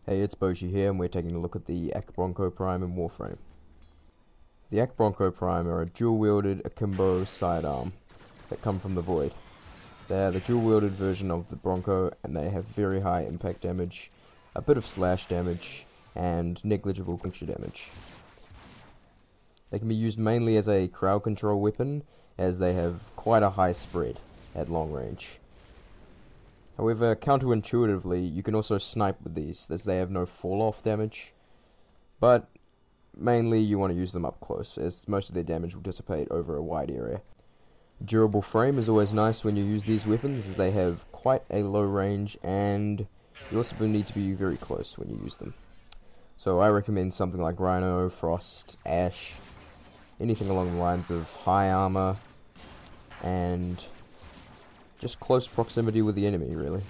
Hey, it's Bowshy here, and we're taking a look at the Akbronco Prime in Warframe. The Akbronco Prime are a dual-wielded akimbo sidearm that come from the Void. They are the dual-wielded version of the Bronco, and they have very high impact damage, a bit of slash damage, and negligible puncture damage. They can be used mainly as a crowd control weapon, as they have quite a high spread at long range. However, counterintuitively, you can also snipe with these, as they have no fall-off damage, but mainly you want to use them up close, as most of their damage will dissipate over a wide area. Durable frame is always nice when you use these weapons, as they have quite a low range, and you also need to be very close when you use them. So I recommend something like Rhino, Frost, Ash, anything along the lines of high armor, and just close proximity with the enemy, really.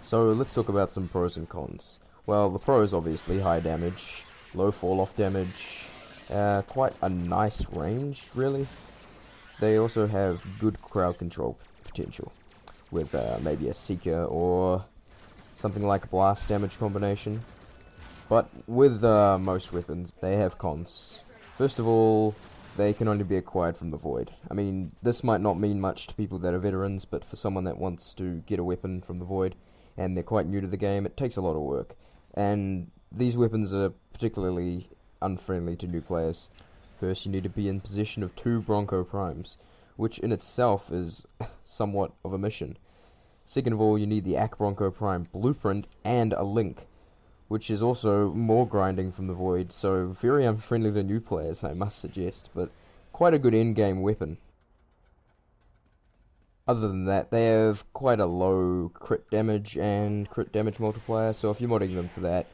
So let's talk about some pros and cons. Well, the pros, obviously, high damage, low fall-off damage, quite a nice range, really. They also have good crowd control potential, with maybe a Seeker or something like a blast damage combination. But with most weapons, they have cons. First of all, they can only be acquired from the Void. I mean, this might not mean much to people that are veterans, but for someone that wants to get a weapon from the Void, and they're quite new to the game, it takes a lot of work. And these weapons are particularly unfriendly to new players. First, you need to be in possession of 2 Bronco Primes, which in itself is somewhat of a mission. Second of all, you need the Akbronco Prime blueprint and a link, which is also more grinding from the Void, so very unfriendly to new players, I must suggest, but quite a good in-game weapon. Other than that, they have quite a low crit damage and crit damage multiplier, so if you're modding them for that,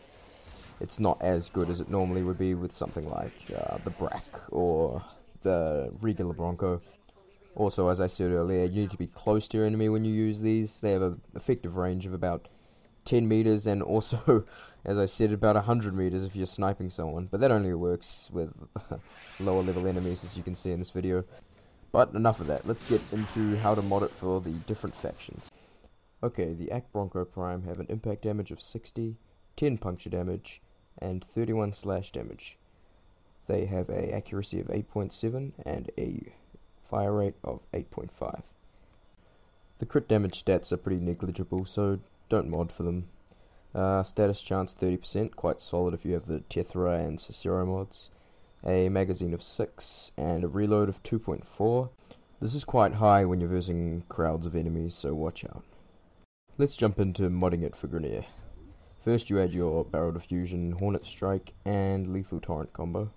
it's not as good as it normally would be with something like the Brack or the regular Bronco. Also, as I said earlier, you need to be close to your enemy when you use these. They have an effective range of about 10 meters, and also, as I said, about 100 meters if you're sniping someone, but that only works with lower level enemies, as you can see in this video. But enough of that, let's get into how to mod it for the different factions. Okay, the Akbronco Prime have an impact damage of 60, 10 puncture damage, and 31 slash damage. They have a accuracy of 8.7 and a fire rate of 8.5. The crit damage stats are pretty negligible, so don't mod for them. Status chance 30%, quite solid if you have the Tethra and Cicero mods. A magazine of 6 and a reload of 2.4. This is quite high when you're versing crowds of enemies, so watch out. Let's jump into modding it for Grenier. First you add your Barrel Diffusion, Hornet Strike and Lethal Torrent combo.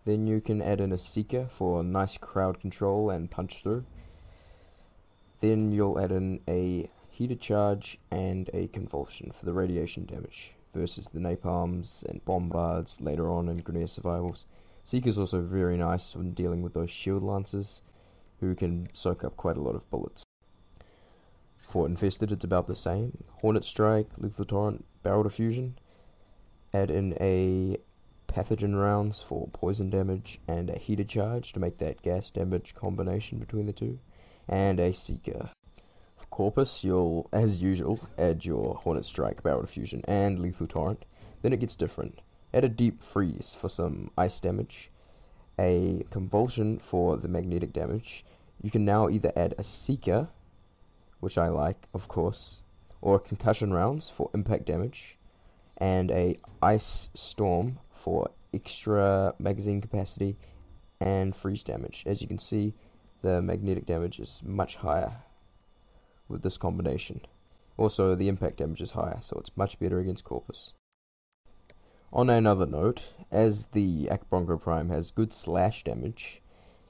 Then you can add in a Seeker for nice crowd control and punch through. Then you'll add in a Heated Charge and a Convulsion for the radiation damage, versus the Napalms and Bombards later on in Grenier Survivals. Seeker's also very nice when dealing with those Shield Lancers, who can soak up quite a lot of bullets. For Infested, it's about the same. Hornet Strike, Lethal Torrent, Barrel Diffusion. Add in a Pathogen Rounds for poison damage, and a Heated Charge to make that gas damage combination between the two, and a Seeker. For Corpus, you'll, as usual, add your Hornet Strike, Barrel Diffusion, and Lethal Torrent. Then it gets different. Add a Deep Freeze for some ice damage, a Convulsion for the magnetic damage. You can now either add a Seeker, which I like, of course, or Concussion Rounds for impact damage, and a Ice Storm for extra magazine capacity and freeze damage. As you can see, the magnetic damage is much higher with this combination. Also, the impact damage is higher, so it's much better against Corpus. On another note, as the Akbronco Prime has good slash damage,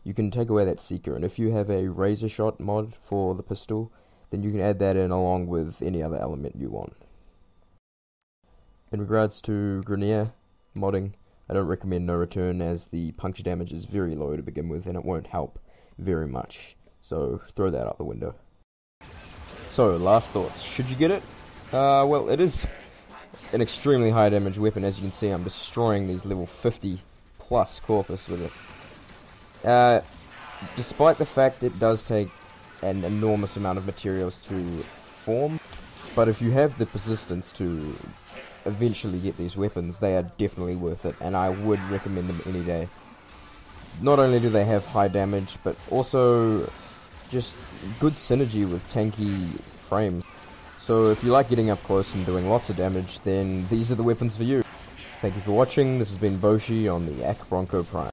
you can take away that Seeker, and if you have a Razor Shot mod for the pistol, then you can add that in along with any other element you want. In regards to Grenier modding, I don't recommend No Return, as the puncture damage is very low to begin with and it won't help very much, so throw that out the window. So, last thoughts. Should you get it? Well, it is an extremely high damage weapon. As you can see, I'm destroying these level 50 plus Corpus with it. Despite the fact it does take an enormous amount of materials to form, But if you have the persistence to eventually get these weapons, they are definitely worth it, and I would recommend them any day. Not only do they have high damage, but also just good synergy with tanky frames. So if you like getting up close and doing lots of damage, then these are the weapons for you. Thank you for watching. This has been Bowshy on the Akbronco Prime.